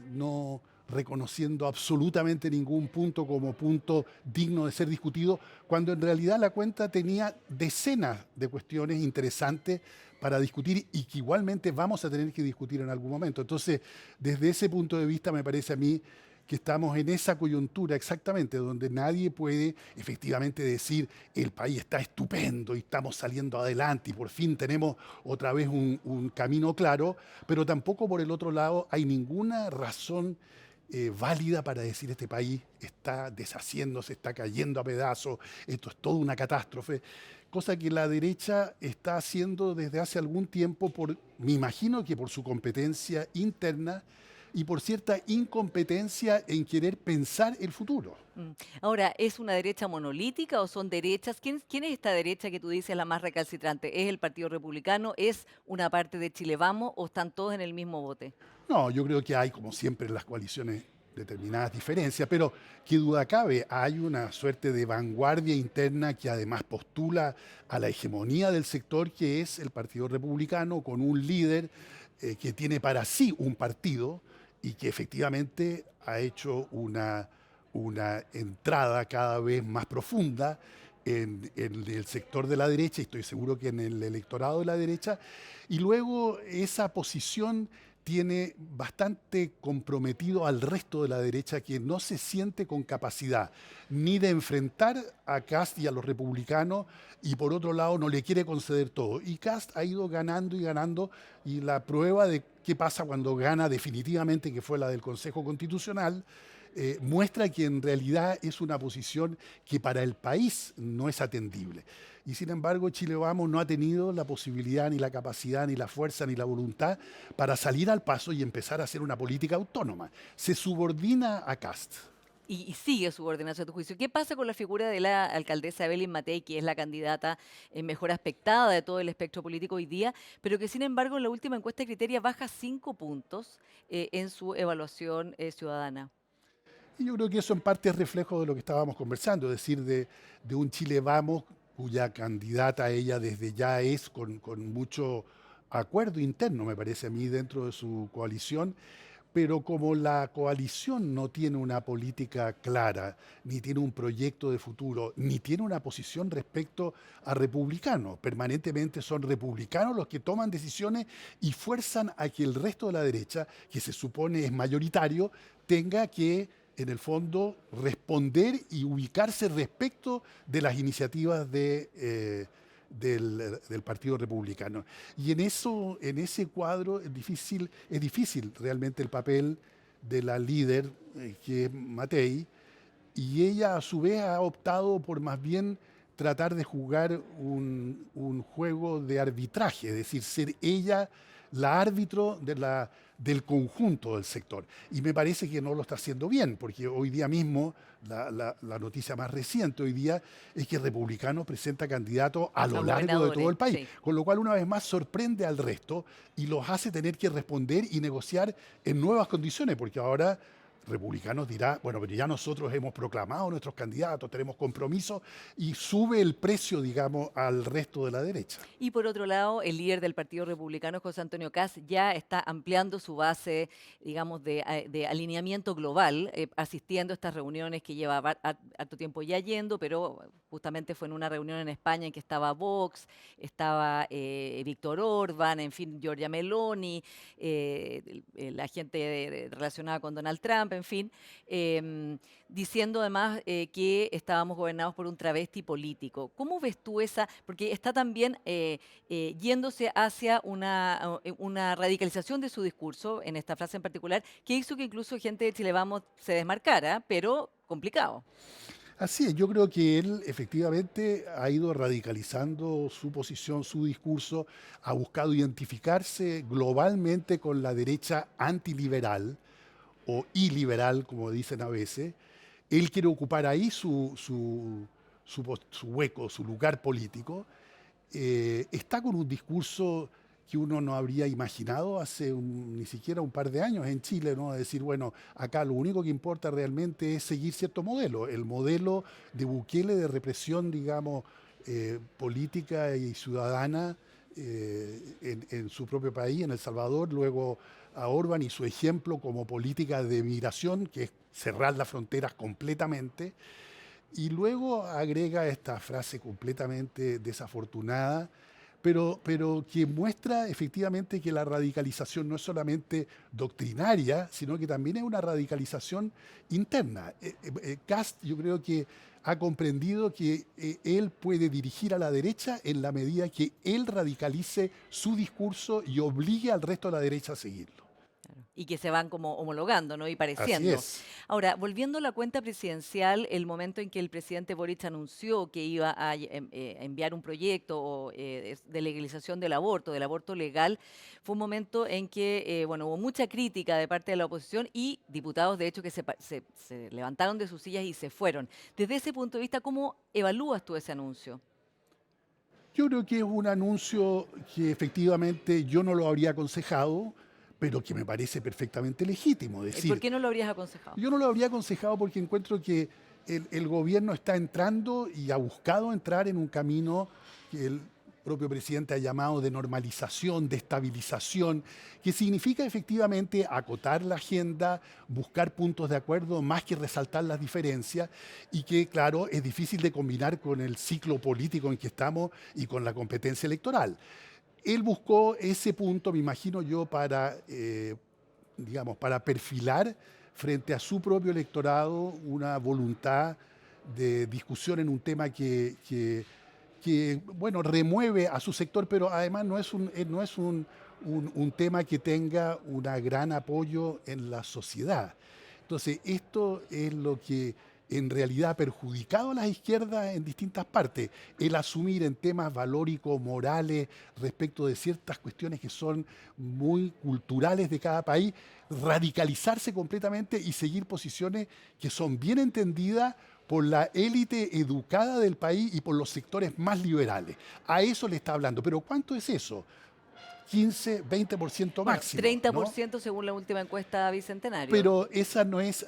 no reconociendo absolutamente ningún punto como punto digno de ser discutido, cuando en realidad la cuenta tenía decenas de cuestiones interesantes para discutir y que igualmente vamos a tener que discutir en algún momento. Entonces, desde ese punto de vista me parece a mí que estamos en esa coyuntura exactamente, donde nadie puede efectivamente decir el país está estupendo y estamos saliendo adelante y por fin tenemos otra vez un camino claro, pero tampoco por el otro lado hay ninguna razón válida para decir este país está deshaciéndose, está cayendo a pedazos, esto es toda una catástrofe, cosa que la derecha está haciendo desde hace algún tiempo, me imagino que por su competencia interna y por cierta incompetencia en querer pensar el futuro. Ahora, ¿es una derecha monolítica o son derechas? ¿Quién es esta derecha que tú dices la más recalcitrante? ¿Es el Partido Republicano? ¿Es una parte de Chile Vamos o están todos en el mismo bote? No, yo creo que hay, como siempre en las coaliciones, determinadas diferencias, pero qué duda cabe, hay una suerte de vanguardia interna que además postula a la hegemonía del sector, que es el Partido Republicano, con un líder que tiene para sí un partido y que efectivamente ha hecho una entrada cada vez más profunda en el sector de la derecha, y estoy seguro que en el electorado de la derecha, y luego esa posición tiene bastante comprometido al resto de la derecha que no se siente con capacidad ni de enfrentar a Kast y a los republicanos y por otro lado no le quiere conceder todo. Y Kast ha ido ganando y ganando y la prueba de qué pasa cuando gana definitivamente, que fue la del Consejo Constitucional, muestra que en realidad es una posición que para el país no es atendible. Y sin embargo, Chile Vamos no ha tenido la posibilidad, ni la capacidad, ni la fuerza, ni la voluntad para salir al paso y empezar a hacer una política autónoma. Se subordina a Kast. Y sigue subordinación a tu juicio. ¿Qué pasa con la figura de la alcaldesa Evelyn Matei, que es la candidata mejor aspectada de todo el espectro político hoy día, pero que sin embargo en la última encuesta de Criteria baja 5 puntos en su evaluación ciudadana? Y yo creo que eso en parte es reflejo de lo que estábamos conversando, es decir, de un Chile Vamos cuya candidata ella desde ya es con mucho acuerdo interno, me parece a mí, dentro de su coalición, pero como la coalición no tiene una política clara, ni tiene un proyecto de futuro, ni tiene una posición respecto a republicanos, permanentemente son republicanos los que toman decisiones y fuerzan a que el resto de la derecha, que se supone es mayoritario, tenga que en el fondo, responder y ubicarse respecto de las iniciativas del Partido Republicano. Y en ese cuadro es difícil realmente el papel de la líder, que es Matei, y ella a su vez ha optado por más bien tratar de jugar un juego de arbitraje, es decir, ser ella la árbitro del conjunto del sector. Y me parece que no lo está haciendo bien, porque hoy día mismo, la noticia más reciente hoy día es que el republicano presenta candidatos a lo largo de todo el país, sí. con lo cual una vez más sorprende al resto y los hace tener que responder y negociar en nuevas condiciones, porque ahora republicanos dirá, bueno, pero ya nosotros hemos proclamado nuestros candidatos, tenemos compromiso y sube el precio, digamos, al resto de la derecha. Y por otro lado, el líder del Partido Republicano, José Antonio Kast, ya está ampliando su base, digamos, de alineamiento global, asistiendo a estas reuniones que lleva harto tiempo ya yendo, pero justamente fue en una reunión en España en que estaba Vox, estaba Víctor Orbán, en fin, Giorgia Meloni, la gente relacionada con Donald Trump, en fin, diciendo además que estábamos gobernados por un travesti político. ¿Cómo ves tú esa? Porque está también yéndose hacia una radicalización de su discurso, en esta frase en particular, que hizo que incluso gente de Chile Vamos se desmarcara, pero complicado. Así es, yo creo que él efectivamente ha ido radicalizando su posición, su discurso, ha buscado identificarse globalmente con la derecha antiliberal o iliberal, como dicen a veces. Él quiere ocupar ahí su hueco, su lugar político. Está con un discurso que uno no habría imaginado hace ni siquiera un par de años en Chile, ¿no? Es decir, bueno, acá lo único que importa realmente es seguir cierto modelo, el modelo de Bukele de represión, digamos, política y ciudadana en su propio país, en El Salvador, luego a Orbán y su ejemplo como política de migración, que es cerrar las fronteras completamente, y luego agrega esta frase completamente desafortunada, pero que muestra efectivamente que la radicalización no es solamente doctrinaria, sino que también es una radicalización interna. Kast, yo creo que ha comprendido que él puede dirigir a la derecha en la medida que él radicalice su discurso y obligue al resto de la derecha a seguirlo. Y que se van como homologando, ¿no? Y Así pareciendo. es. Ahora, volviendo a la cuenta presidencial, el momento en que el presidente Boric anunció que iba a enviar un proyecto de legalización del aborto legal, fue un momento en que, bueno, hubo mucha crítica de parte de la oposición y diputados, de hecho, que se levantaron de sus sillas y se fueron. Desde ese punto de vista, ¿cómo evalúas tú ese anuncio? Yo creo que es un anuncio que efectivamente yo no lo habría aconsejado, pero que me parece perfectamente legítimo. Es ¿Por decir, qué no lo habrías aconsejado? yo no lo habría aconsejado porque encuentro que el gobierno está entrando y ha buscado entrar en un camino que el propio presidente ha llamado de normalización, de estabilización, que significa efectivamente acotar la agenda, buscar puntos de acuerdo más que resaltar las diferencias y que, claro, es difícil de combinar con el ciclo político en que estamos y con la competencia electoral. Él buscó ese punto, me imagino yo, para, digamos, para perfilar frente a su propio electorado una voluntad de discusión en un tema bueno, remueve a su sector, pero además no es un tema que tenga un gran apoyo en la sociedad. Entonces, esto es lo que en realidad ha perjudicado a las izquierdas en distintas partes. El asumir en temas valóricos, morales, respecto de ciertas cuestiones que son muy culturales de cada país, radicalizarse completamente y seguir posiciones que son bien entendidas por la élite educada del país y por los sectores más liberales. A eso le está hablando. Pero ¿cuánto es eso? 15, 20% Bueno, máximo, ¿no? 30% según la última encuesta Bicentenario. Pero esa no es...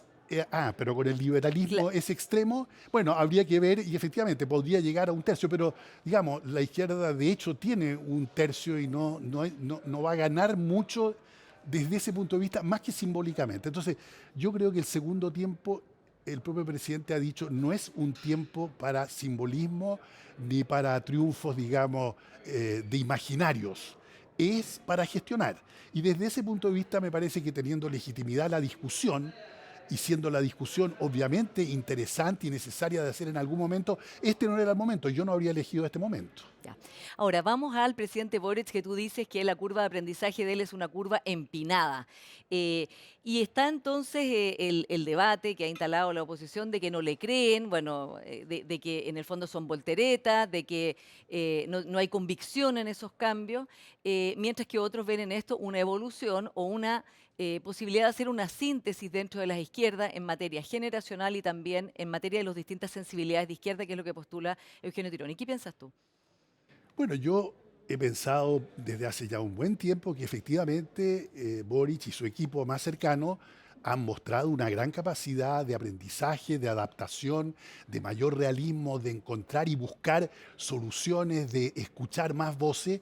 pero con el liberalismo Cla- es extremo, bueno, habría que ver y efectivamente podría llegar a un tercio, pero digamos, la izquierda de hecho tiene un tercio y no va a ganar mucho desde ese punto de vista, más que simbólicamente. Entonces, yo creo que el segundo tiempo, el propio presidente ha dicho, no es un tiempo para simbolismo ni para triunfos, digamos, de imaginarios, es para gestionar. Y desde ese punto de vista me parece que teniendo legitimidad la discusión, y siendo la discusión obviamente interesante y necesaria de hacer en algún momento, este no era el momento, yo no habría elegido este momento. Ya. Ahora, vamos al presidente Boric, que tú dices que la curva de aprendizaje de él es una curva empinada. Eh, y está entonces el debate que ha instalado la oposición de que no le creen, bueno, de que en el fondo son volteretas, de que no hay convicción en esos cambios, mientras que otros ven en esto una evolución o una posibilidad de hacer una síntesis dentro de las izquierdas en materia generacional y también en materia de las distintas sensibilidades de izquierda, que es lo que postula Eugenio Tironi. ¿Qué piensas tú? Bueno, yo he pensado desde hace ya un buen tiempo que efectivamente Boric y su equipo más cercano han mostrado una gran capacidad de aprendizaje, de adaptación, de mayor realismo, de encontrar y buscar soluciones, de escuchar más voces.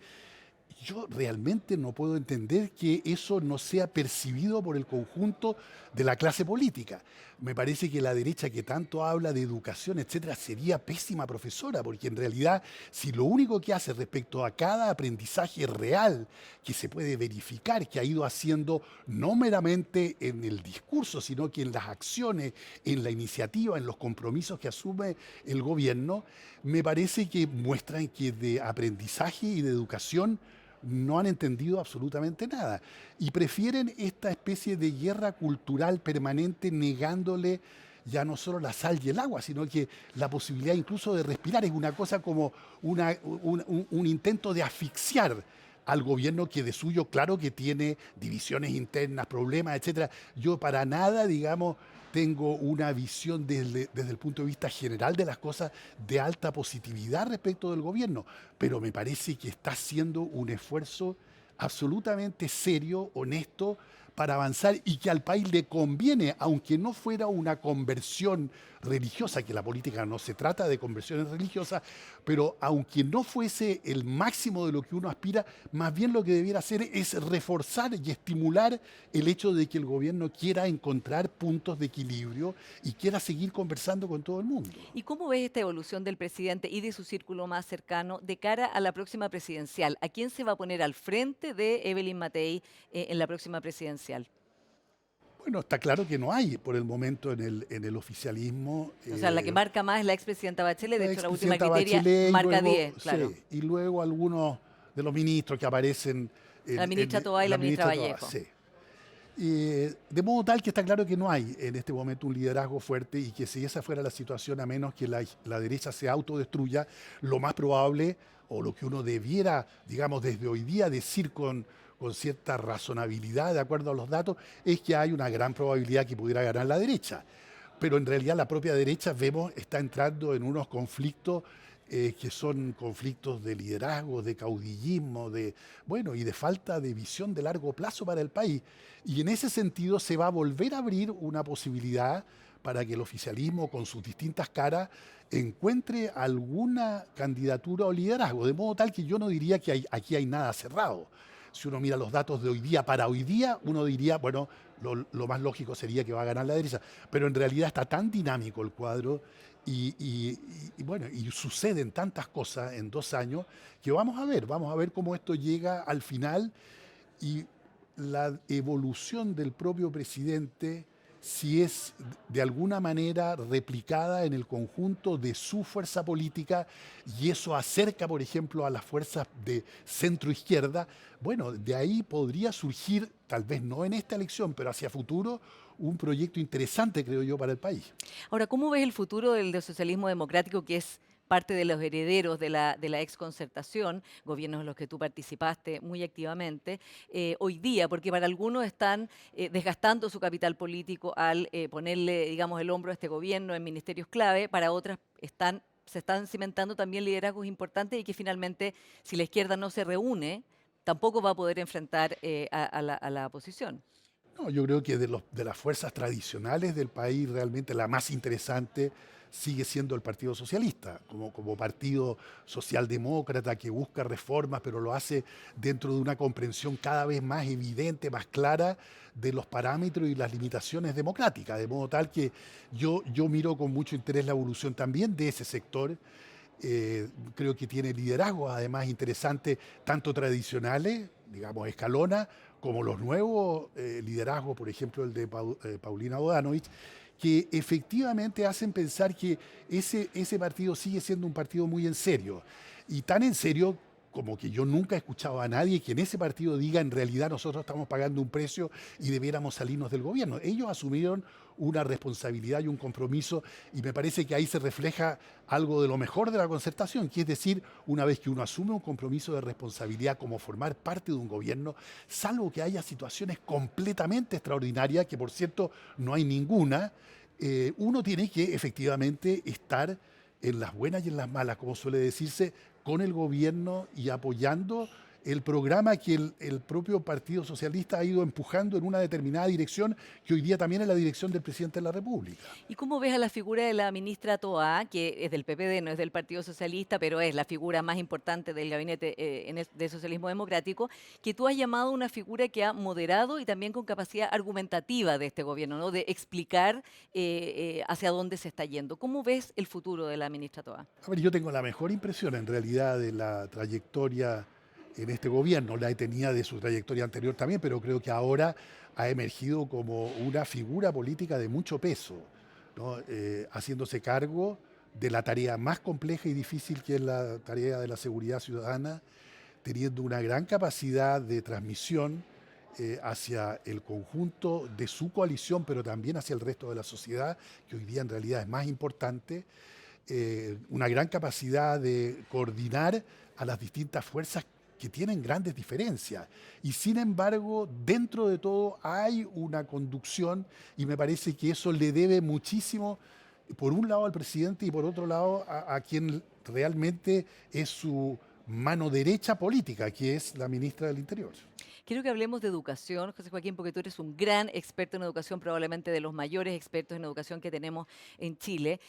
Yo realmente no puedo entender que eso no sea percibido por el conjunto de la clase política. Me parece que la derecha que tanto habla de educación, etcétera, sería pésima profesora, porque en realidad, si lo único que hace respecto a cada aprendizaje real que se puede verificar, que ha ido haciendo no meramente en el discurso, sino que en las acciones, en la iniciativa, en los compromisos que asume el gobierno, me parece que muestran que de aprendizaje y de educación no han entendido absolutamente nada y prefieren esta especie de guerra cultural permanente negándole ya no solo la sal y el agua, sino que la posibilidad incluso de respirar. Es una cosa como un intento de asfixiar al gobierno que de suyo, claro que tiene divisiones internas, problemas, etcétera. Yo para nada, digamos, tengo una visión desde el punto de vista general de las cosas de alta positividad respecto del gobierno, pero me parece que está haciendo un esfuerzo absolutamente serio, honesto, para avanzar y que al país le conviene, aunque no fuera una conversión religiosa, que la política no se trata de conversiones religiosas, pero aunque no fuese el máximo de lo que uno aspira, más bien lo que debiera hacer es reforzar y estimular el hecho de que el gobierno quiera encontrar puntos de equilibrio y quiera seguir conversando con todo el mundo. ¿Y cómo ves esta evolución del presidente y de su círculo más cercano de cara a la próxima presidencial? ¿A quién se va a poner al frente de Evelyn Matei en la próxima presidencial? Bueno, está claro que no hay por el momento en el oficialismo. O sea, la que marca más es la expresidenta Bachelet, de La hecho la última expresidenta criteria Bachelet marca luego, 10, claro. sí, y luego algunos de los ministros que aparecen. La ministra Tobá y la ministra Vallejo. Sí. De modo tal que está claro que no hay en este momento un liderazgo fuerte y que si esa fuera la situación, a menos que la derecha se autodestruya, lo más probable o lo que uno debiera, digamos, desde hoy día decir con cierta razonabilidad, de acuerdo a los datos, es que hay una gran probabilidad que pudiera ganar la derecha. Pero en realidad la propia derecha, vemos, está entrando en unos conflictos que son conflictos de liderazgo, de caudillismo, bueno, y de falta de visión de largo plazo para el país. Y en ese sentido se va a volver a abrir una posibilidad para que el oficialismo, con sus distintas caras, encuentre alguna candidatura o liderazgo. De modo tal que yo no diría que aquí hay nada cerrado. Si uno mira los datos de hoy día para hoy día, uno diría, bueno, lo más lógico sería que va a ganar la derecha. Pero en realidad está tan dinámico el cuadro Bueno, y suceden tantas cosas en 2 años que vamos a ver cómo esto llega al final y la evolución del propio presidente, si es de alguna manera replicada en el conjunto de su fuerza política y eso acerca, por ejemplo, a las fuerzas de centro izquierda, bueno, de ahí podría surgir, tal vez no en esta elección, pero hacia futuro, un proyecto interesante, creo yo, para el país. Ahora, ¿cómo ves el futuro del socialismo democrático, que es parte de los herederos de la exconcertación, gobiernos en los que tú participaste muy activamente, hoy día? Porque para algunos están desgastando su capital político al ponerle, digamos, el hombro a este gobierno en ministerios clave, para otras se están cimentando también liderazgos importantes y que finalmente, si la izquierda no se reúne, tampoco va a poder enfrentar a la oposición. No, yo creo que de las fuerzas tradicionales del país, realmente la más interesante sigue siendo el Partido Socialista, como partido socialdemócrata que busca reformas, pero lo hace dentro de una comprensión cada vez más evidente, más clara de los parámetros y las limitaciones democráticas, de modo tal que yo miro con mucho interés la evolución también de ese sector. Creo que tiene liderazgos además interesantes, tanto tradicionales, digamos Escalona, como los nuevos liderazgos, por ejemplo el de Paulina Bodanovich, que efectivamente hacen pensar que ese partido sigue siendo un partido muy en serio. Y tan en serio como que yo nunca he escuchado a nadie que en ese partido diga en realidad nosotros estamos pagando un precio y debiéramos salirnos del gobierno. Ellos asumieron una responsabilidad y un compromiso y me parece que ahí se refleja algo de lo mejor de la concertación, que es decir, una vez que uno asume un compromiso de responsabilidad como formar parte de un gobierno, salvo que haya situaciones completamente extraordinarias, que por cierto no hay ninguna, uno tiene que efectivamente estar en las buenas y en las malas, como suele decirse, con el gobierno y apoyando el programa que el propio Partido Socialista ha ido empujando en una determinada dirección, que hoy día también es la dirección del presidente de la República. ¿Y cómo ves a la figura de la ministra Toa, que es del PPD, no es del Partido Socialista, pero es la figura más importante del gabinete de socialismo democrático, que tú has llamado una figura que ha moderado y también con capacidad argumentativa de este gobierno, ¿no? De explicar hacia dónde se está yendo? ¿Cómo ves el futuro de la ministra Toa? A ver, yo tengo la mejor impresión en realidad de la trayectoria en este gobierno, la tenía de su trayectoria anterior también, pero creo que ahora ha emergido como una figura política de mucho peso, ¿no? Haciéndose cargo de la tarea más compleja y difícil que es la tarea de la seguridad ciudadana, teniendo una gran capacidad de transmisión hacia el conjunto de su coalición, pero también hacia el resto de la sociedad, que hoy día en realidad es más importante, una gran capacidad de coordinar a las distintas fuerzas que tienen grandes diferencias. Y sin embargo, dentro de todo hay una conducción y me parece que eso le debe muchísimo, por un lado al presidente y por otro lado a quien realmente es su mano derecha política, que es la ministra del Interior. Quiero que hablemos de educación, José Joaquín, porque tú eres un gran experto en educación, probablemente de los mayores expertos en educación que tenemos en Chile.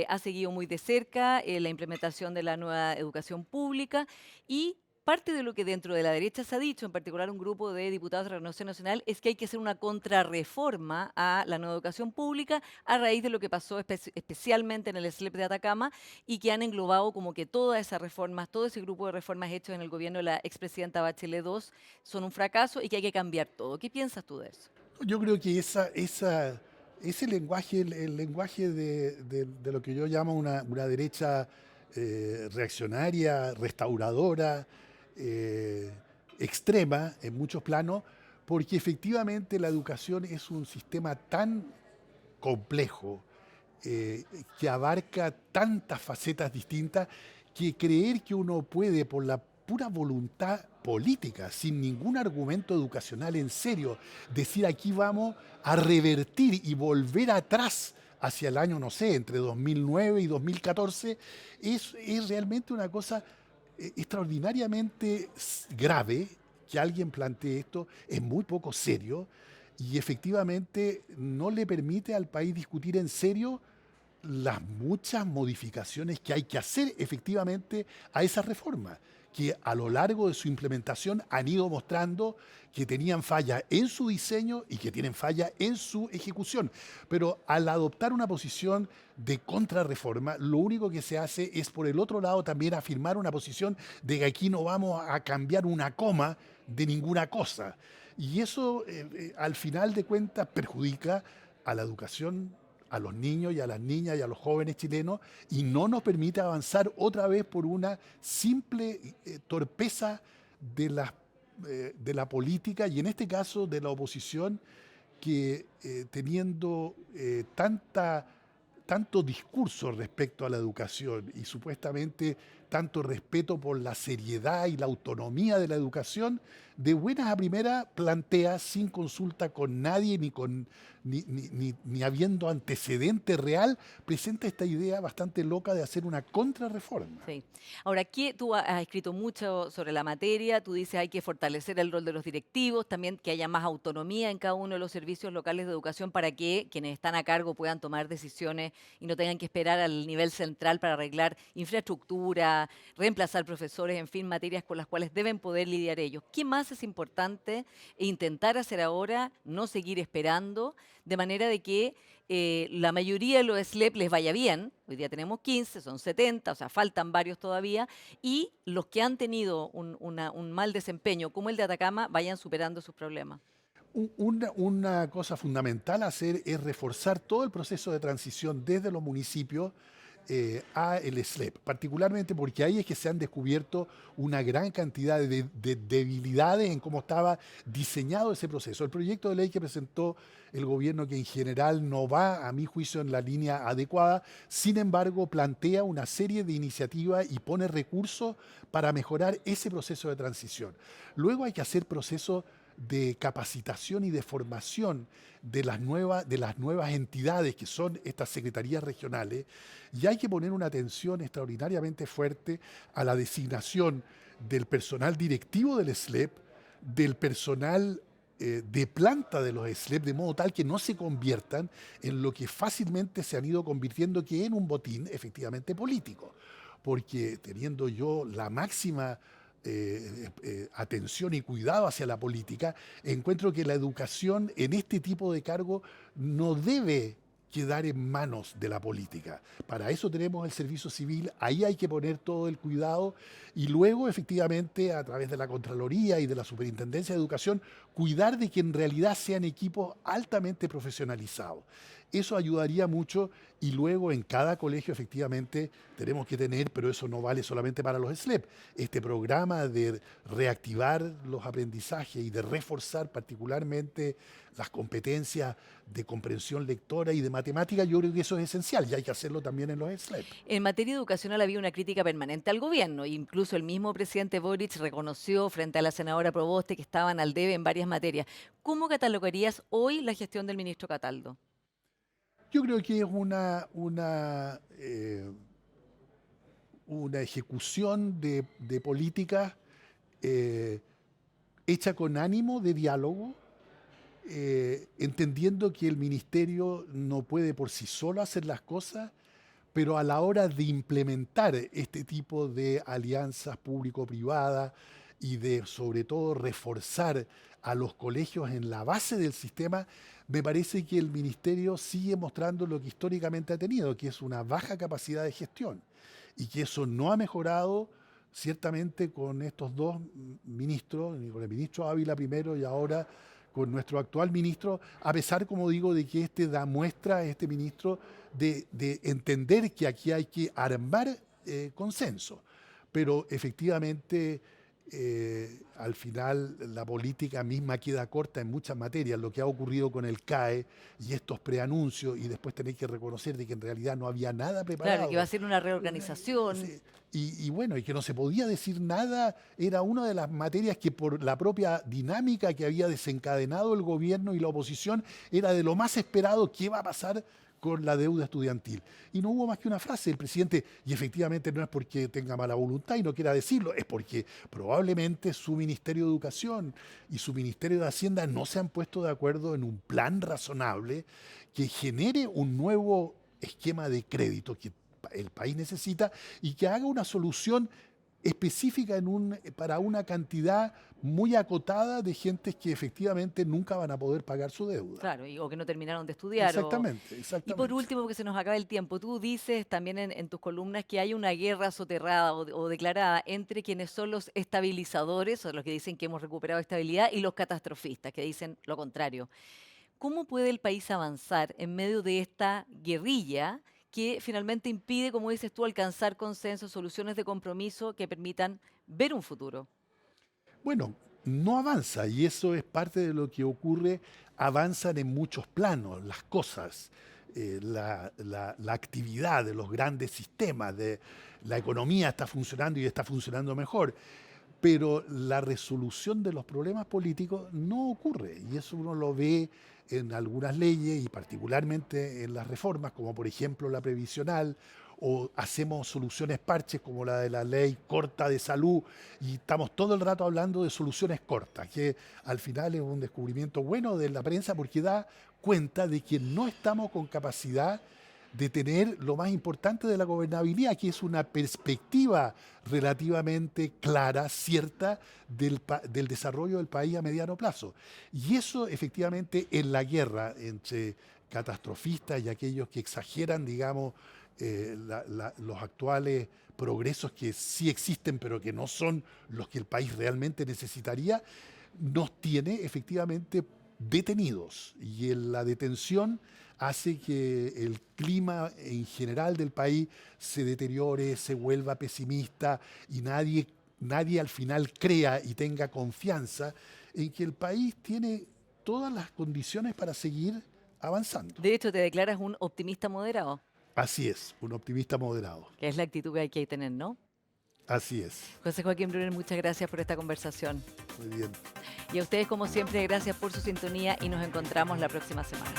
Has seguido muy de cerca la implementación de la nueva educación pública y parte de lo que dentro de la derecha se ha dicho, en particular un grupo de diputados de Renovación Nacional, es que hay que hacer una contrarreforma a la nueva educación pública a raíz de lo que pasó especialmente en el SLEP de Atacama y que han englobado como que todas esas reformas, todo ese grupo de reformas hechas en el gobierno de la expresidenta Bachelet II son un fracaso y que hay que cambiar todo. ¿Qué piensas tú de eso? Yo creo que ese lenguaje, el lenguaje de lo que yo llamo una derecha reaccionaria, restauradora, extrema en muchos planos, porque efectivamente la educación es un sistema tan complejo, que abarca tantas facetas distintas, que creer que uno puede, por la pura voluntad política, sin ningún argumento educacional en serio, decir aquí vamos a revertir y volver atrás hacia el año, no sé, entre 2009 y 2014, es realmente una cosa extraordinariamente grave que alguien plantee esto, es muy poco serio y efectivamente no le permite al país discutir en serio las muchas modificaciones que hay que hacer efectivamente a esa reforma, que a lo largo de su implementación han ido mostrando que tenían falla en su diseño y que tienen falla en su ejecución. Pero al adoptar una posición de contrarreforma, lo único que se hace es, por el otro lado, también afirmar una posición de que aquí no vamos a cambiar una coma de ninguna cosa. Y eso, al final de cuentas, perjudica a la educación, a los niños y a las niñas y a los jóvenes chilenos, y no nos permite avanzar otra vez por una simple torpeza de de la política, y en este caso de la oposición, que teniendo tanto discurso respecto a la educación y supuestamente tanto respeto por la seriedad y la autonomía de la educación, de buenas a primeras plantea sin consulta con nadie ni habiendo antecedente real, presenta esta idea bastante loca de hacer una contrarreforma. Sí. Ahora, tú has escrito mucho sobre la materia, tú dices hay que fortalecer el rol de los directivos, también que haya más autonomía en cada uno de los servicios locales de educación para que quienes están a cargo puedan tomar decisiones y no tengan que esperar al nivel central para arreglar infraestructura, reemplazar profesores, en fin, materias con las cuales deben poder lidiar ellos. ¿Qué más es importante intentar hacer ahora, no seguir esperando, de manera de que la mayoría de los SLEP les vaya bien? Hoy día tenemos 15, son 70, o sea, faltan varios todavía, y los que han tenido un mal desempeño, como el de Atacama, vayan superando sus problemas. Una cosa fundamental a hacer es reforzar todo el proceso de transición desde los municipios a el SLEP, particularmente porque ahí es que se han descubierto una gran cantidad de debilidades en cómo estaba diseñado ese proceso. El proyecto de ley que presentó el gobierno, que en general no va, a mi juicio, en la línea adecuada, sin embargo, plantea una serie de iniciativas y pone recursos para mejorar ese proceso de transición. Luego hay que hacer procesos de capacitación y de formación de las nuevas entidades que son estas secretarías regionales, y hay que poner una atención extraordinariamente fuerte a la designación del personal directivo del SLEP, del personal de planta de los SLEP, de modo tal que no se conviertan en lo que fácilmente se han ido convirtiendo, que en un botín efectivamente político. Porque teniendo yo la máxima atención y cuidado hacia la política, encuentro que la educación en este tipo de cargo no debe quedar en manos de la política. Para eso tenemos el servicio civil, ahí hay que poner todo el cuidado, y luego efectivamente a través de la Contraloría y de la Superintendencia de Educación cuidar de que en realidad sean equipos altamente profesionalizados. Eso ayudaría mucho, y luego en cada colegio efectivamente tenemos que tener, pero eso no vale solamente para los SLEP, este programa de reactivar los aprendizajes y de reforzar particularmente las competencias de comprensión lectora y de matemática. Yo creo que eso es esencial y hay que hacerlo también en los SLEP. En materia educacional había una crítica permanente al gobierno, incluso el mismo presidente Boric reconoció frente a la senadora Proboste que estaban al debe en varias materias. ¿Cómo catalogarías hoy la gestión del ministro Cataldo? Yo creo que es una ejecución de políticas hecha con ánimo de diálogo, entendiendo que el ministerio no puede por sí solo hacer las cosas, pero a la hora de implementar este tipo de alianzas público-privadas y de, sobre todo, reforzar a los colegios en la base del sistema, me parece que el ministerio sigue mostrando lo que históricamente ha tenido, que es una baja capacidad de gestión, y que eso no ha mejorado ciertamente con estos dos ministros, con el ministro Ávila primero y ahora con nuestro actual ministro, a pesar, como digo, de que da muestra, este ministro, de entender que aquí hay que armar consenso. Pero efectivamente, al final la política misma queda corta en muchas materias. Lo que ha ocurrido con el CAE y estos preanuncios, y después tenéis que reconocer de que en realidad no había nada preparado. Claro, que va a ser una reorganización. Sí. Y bueno, y que no se podía decir nada, era una de las materias que por la propia dinámica que había desencadenado el gobierno y la oposición, era de lo más esperado. ¿Qué va a pasar con la deuda estudiantil? Y no hubo más que una frase del presidente, y efectivamente no es porque tenga mala voluntad y no quiera decirlo, es porque probablemente su Ministerio de Educación y su Ministerio de Hacienda no se han puesto de acuerdo en un plan razonable que genere un nuevo esquema de crédito que el país necesita y que haga una solución específica para una cantidad muy acotada de gentes que efectivamente nunca van a poder pagar su deuda. Claro, o que no terminaron de estudiar. Exactamente, Y por exactamente. último, porque se nos acaba el tiempo, tú dices también en tus columnas que hay una guerra soterrada o declarada entre quienes son los estabilizadores, o los que dicen que hemos recuperado estabilidad, y los catastrofistas, que dicen lo contrario. ¿Cómo puede el país avanzar en medio de esta guerrilla que finalmente impide, como dices tú, alcanzar consensos, soluciones de compromiso que permitan ver un futuro? Bueno, no avanza y eso es parte de lo que ocurre. Avanzan en muchos planos las cosas, la actividad de los grandes sistemas, de la economía está funcionando y está funcionando mejor, pero la resolución de los problemas políticos no ocurre y eso uno lo ve en algunas leyes y particularmente en las reformas, como por ejemplo la previsional, o hacemos soluciones parches como la de la ley corta de salud y estamos todo el rato hablando de soluciones cortas, que al final es un descubrimiento bueno de la prensa porque da cuenta de que no estamos con capacidad de tener lo más importante de la gobernabilidad, que es una perspectiva relativamente clara, cierta, del desarrollo del país a mediano plazo. Y eso efectivamente en la guerra entre catastrofistas y aquellos que exageran, digamos, los actuales progresos que sí existen, pero que no son los que el país realmente necesitaría, nos tiene efectivamente detenidos. Y en la detención hace que el clima en general del país se deteriore, se vuelva pesimista y nadie al final crea y tenga confianza en que el país tiene todas las condiciones para seguir avanzando. De hecho, te declaras un optimista moderado, Así es, un optimista moderado. que es la actitud que hay que tener, ¿no? Así es. José Joaquín Brunner, muchas gracias por esta conversación. Muy bien. Y a ustedes, como siempre, gracias por su sintonía y nos encontramos la próxima semana.